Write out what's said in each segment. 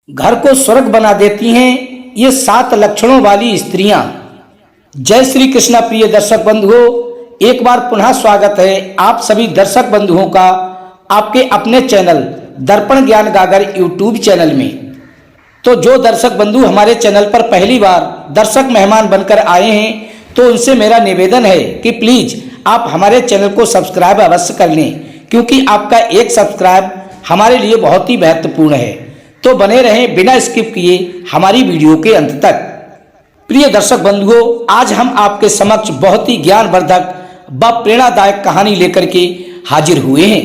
घर को स्वर्ग बना देती हैं ये 7 लक्षणों वाली स्त्रियां। जय श्री कृष्णा प्रिय दर्शक बंधुओं, एक बार पुनः स्वागत है आप सभी दर्शक बंधुओं का आपके अपने चैनल दर्पण ज्ञान गागर यूट्यूब चैनल में। तो जो दर्शक बंधु हमारे चैनल पर पहली बार दर्शक मेहमान बनकर आए हैं तो उनसे मेरा निवेदन है कि प्लीज आप हमारे चैनल को सब्सक्राइब अवश्य कर लें, क्योंकि आपका एक सब्सक्राइब हमारे लिए बहुत ही महत्वपूर्ण है। तो बने रहें बिना स्किप किए हमारी वीडियो के अंत तक। प्रिय दर्शक बंधुओं, आज हम आपके समक्ष बहुत ही ज्ञानवर्धक व प्रेरणादायक कहानी लेकर के हाजिर हुए हैं।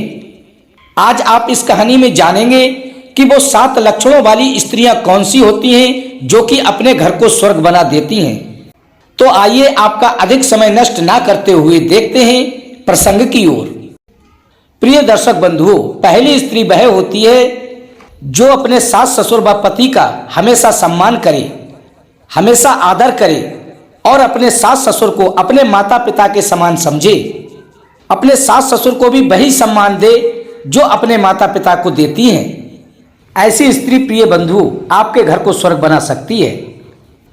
आज आप इस कहानी में जानेंगे कि वो 7 लक्षणों वाली स्त्रियां कौन सी होती हैं जो कि अपने घर को स्वर्ग बना देती हैं। तो आइए आपका अधिक समय नष्ट ना करते हुए देखते हैं प्रसंग की ओर। प्रिय दर्शक बंधुओं, पहली स्त्री वह होती है जो अपने सास ससुर व पति का हमेशा सम्मान करे, हमेशा आदर करे और अपने सास ससुर को अपने माता पिता के समान समझे। अपने सास ससुर को भी वही सम्मान दे जो अपने माता पिता को देती हैं। ऐसी स्त्री प्रिय बंधु आपके घर को स्वर्ग बना सकती है।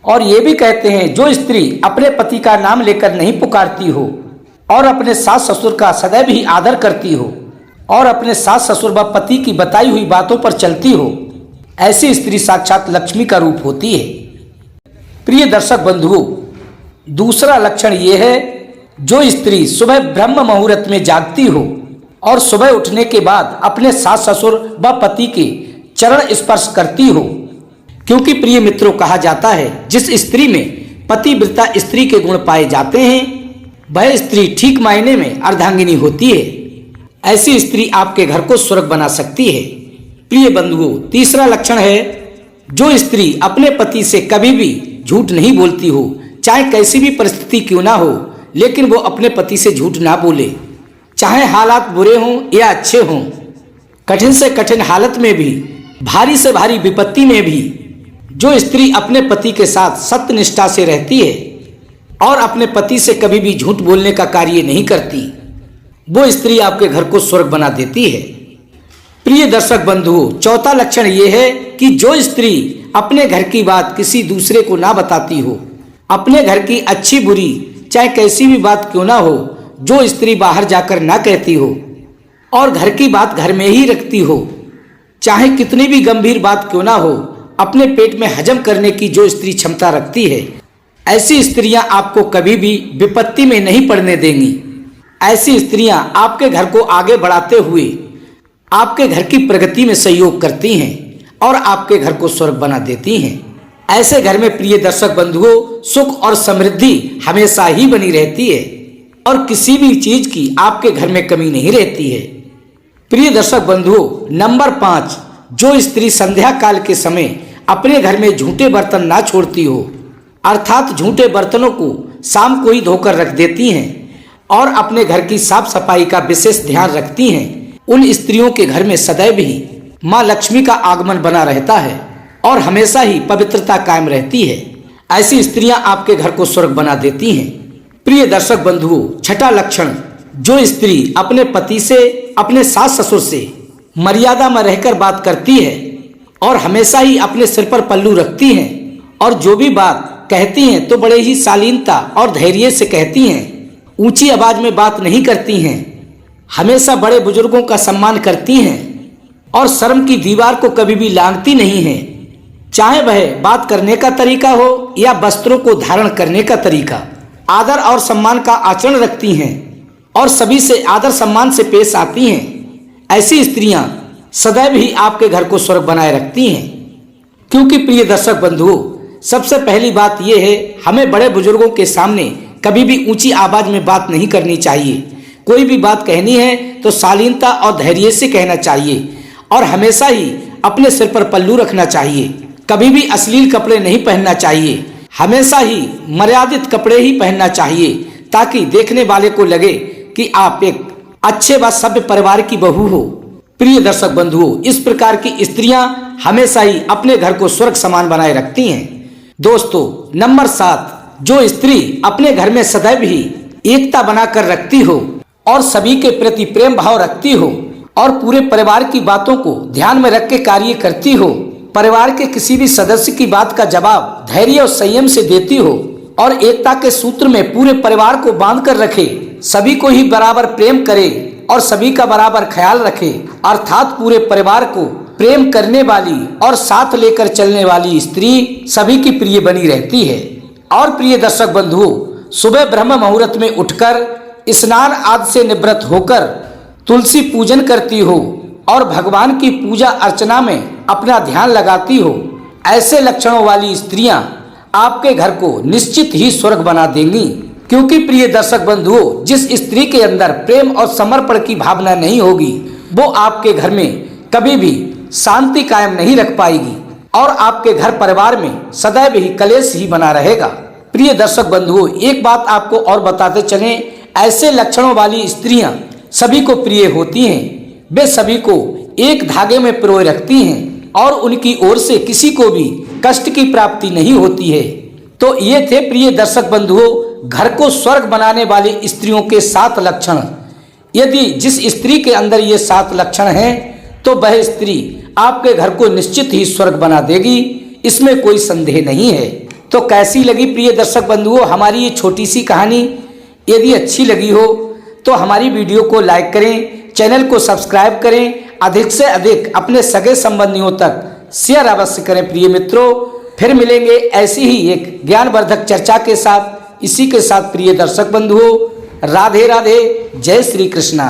और ये भी कहते हैं जो स्त्री अपने पति का नाम लेकर नहीं पुकारती हो और अपने सास ससुर का सदैव ही आदर करती हो और अपने सास ससुर व पति की बताई हुई बातों पर चलती हो, ऐसी स्त्री साक्षात लक्ष्मी का रूप होती है। प्रिय दर्शक बंधुओं, दूसरा लक्षण ये है जो स्त्री सुबह ब्रह्म मुहूर्त में जागती हो और सुबह उठने के बाद अपने सास ससुर व पति के चरण स्पर्श करती हो। क्योंकि प्रिय मित्रों, कहा जाता है जिस स्त्री में पतिव्रता स्त्री के गुण पाए जाते हैं वह स्त्री ठीक मायने में अर्धांगिनी होती है। ऐसी स्त्री आपके घर को स्वर्ग बना सकती है। प्रिय बंधुओं, तीसरा लक्षण है जो स्त्री अपने पति से कभी भी झूठ नहीं बोलती हो, चाहे कैसी भी परिस्थिति क्यों ना हो, लेकिन वो अपने पति से झूठ ना बोले। चाहे हालात बुरे हों या अच्छे हों, कठिन से कठिन हालत में भी, भारी से भारी विपत्ति में भी जो स्त्री अपने पति के साथ सत्यनिष्ठा से रहती है और अपने पति से कभी भी झूठ बोलने का कार्य नहीं करती, वो स्त्री आपके घर को स्वर्ग बना देती है। प्रिय दर्शक बंधुओं, चौथा लक्षण ये है कि जो स्त्री अपने घर की बात किसी दूसरे को ना बताती हो, अपने घर की अच्छी बुरी चाहे कैसी भी बात क्यों ना हो, जो स्त्री बाहर जाकर ना कहती हो और घर की बात घर में ही रखती हो, चाहे कितनी भी गंभीर बात क्यों ना हो, अपने पेट में हजम करने की जो स्त्री क्षमता रखती है, ऐसी स्त्रियां आपको कभी भी विपत्ति में नहीं पड़ने देंगी। ऐसी स्त्रियां आपके घर को आगे बढ़ाते हुए आपके घर की प्रगति में सहयोग करती हैं और आपके घर को स्वर्ग बना देती हैं। ऐसे घर में प्रिय दर्शक बंधुओं सुख और समृद्धि हमेशा ही बनी रहती है और किसी भी चीज की आपके घर में कमी नहीं रहती है। प्रिय दर्शक बंधुओं, नंबर 5, जो स्त्री संध्या काल के समय अपने घर में झूठे बर्तन ना छोड़ती हो, अर्थात झूठे बर्तनों को शाम को ही धोकर रख देती हैं और अपने घर की साफ सफाई का विशेष ध्यान रखती हैं, उन स्त्रियों के घर में सदैव ही माँ लक्ष्मी का आगमन बना रहता है और हमेशा ही पवित्रता कायम रहती है। ऐसी स्त्रियां आपके घर को स्वर्ग बना देती हैं। प्रिय दर्शक बंधुओं, छठा लक्षण, जो स्त्री अपने पति से, अपने सास ससुर से मर्यादा में रहकर बात करती है और हमेशा ही अपने सिर पर पल्लू रखती हैं और जो भी बात कहती हैं तो बड़े ही शालीनता और धैर्य से कहती हैं, ऊंची आवाज में बात नहीं करती हैं, हमेशा बड़े बुजुर्गों का सम्मान करती हैं और शर्म की दीवार को कभी भी लांघती नहीं हैं। चाहे वह बात करने का तरीका हो या वस्त्रों को धारण करने का तरीका, आदर और सम्मान का आचरण रखती हैं और सभी से आदर सम्मान से पेश आती हैं। ऐसी स्त्रियां सदैव ही आपके घर को स्वर्ग बनाए रखती हैं। क्योंकि प्रिय दर्शक बंधुओं, सबसे पहली बात यह है हमें बड़े बुजुर्गों के सामने कभी भी ऊंची आवाज में बात नहीं करनी चाहिए। कोई भी बात कहनी है तो शालीनता और धैर्य से कहना चाहिए और हमेशा ही अपने सिर पर पल्लू रखना चाहिए। कभी भी अश्लील कपड़े नहीं पहनना चाहिए, हमेशा ही मर्यादित कपड़े ही पहनना चाहिए ताकि देखने वाले को लगे कि आप एक अच्छे व सभ्य परिवार की बहू हो। प्रिय दर्शक बंधुओं, इस प्रकार की स्त्रियां हमेशा ही अपने घर को स्वर्ग समान बनाए रखती हैं। दोस्तों, नंबर 7, जो स्त्री अपने घर में सदैव ही एकता बनाकर रखती हो और सभी के प्रति प्रेम भाव रखती हो और पूरे परिवार की बातों को ध्यान में रख के कार्य करती हो, परिवार के किसी भी सदस्य की बात का जवाब धैर्य और संयम से देती हो और एकता के सूत्र में पूरे परिवार को बांध कर रखे, सभी को ही बराबर प्रेम करे और सभी का बराबर ख्याल रखे, अर्थात पूरे परिवार को प्रेम करने वाली और साथ लेकर चलने वाली स्त्री सभी की प्रिय बनी रहती है। और प्रिय दर्शक बंधुओं, सुबह ब्रह्म मुहूर्त में उठकर स्नान आदि से निवृत्त होकर तुलसी पूजन करती हो और भगवान की पूजा अर्चना में अपना ध्यान लगाती हो, ऐसे लक्षणों वाली स्त्रियां आपके घर को निश्चित ही स्वर्ग बना देंगी। क्योंकि प्रिय दर्शक बंधुओं, जिस स्त्री के अंदर प्रेम और समर्पण की भावना नहीं होगी वो आपके घर में कभी भी शांति कायम नहीं रख पाएगी और आपके घर परिवार में सदैव ही कलेश ही बना रहेगा। प्रिय दर्शक बंधुओं, एक बात आपको और बताते चलें, ऐसे लक्षणों वाली स्त्रियां सभी को प्रिय होती हैं, वे सभी को एक धागे में पिरोए रखती हैं और उनकी ओर से किसी को भी कष्ट की प्राप्ति नहीं होती है। तो ये थे प्रिय दर्शक बंधुओं घर को स्वर्ग बनाने वाली स्त्रियों के 7 लक्षण। यदि जिस स्त्री के अंदर ये 7 लक्षण हैं तो वह स्त्री आपके घर को निश्चित ही स्वर्ग बना देगी, इसमें कोई संदेह नहीं है। तो कैसी लगी प्रिय दर्शक बंधुओं हमारी ये छोटी सी कहानी? यदि अच्छी लगी हो तो हमारी वीडियो को लाइक करें, चैनल को सब्सक्राइब करें, अधिक से अधिक अपने सगे संबंधियों तक शेयर अवश्य करें। प्रिय मित्रों, फिर मिलेंगे ऐसी ही एक ज्ञानवर्धक चर्चा के साथ। इसी के साथ प्रिय दर्शक बंधुओं, राधे राधे, जय श्री कृष्णा।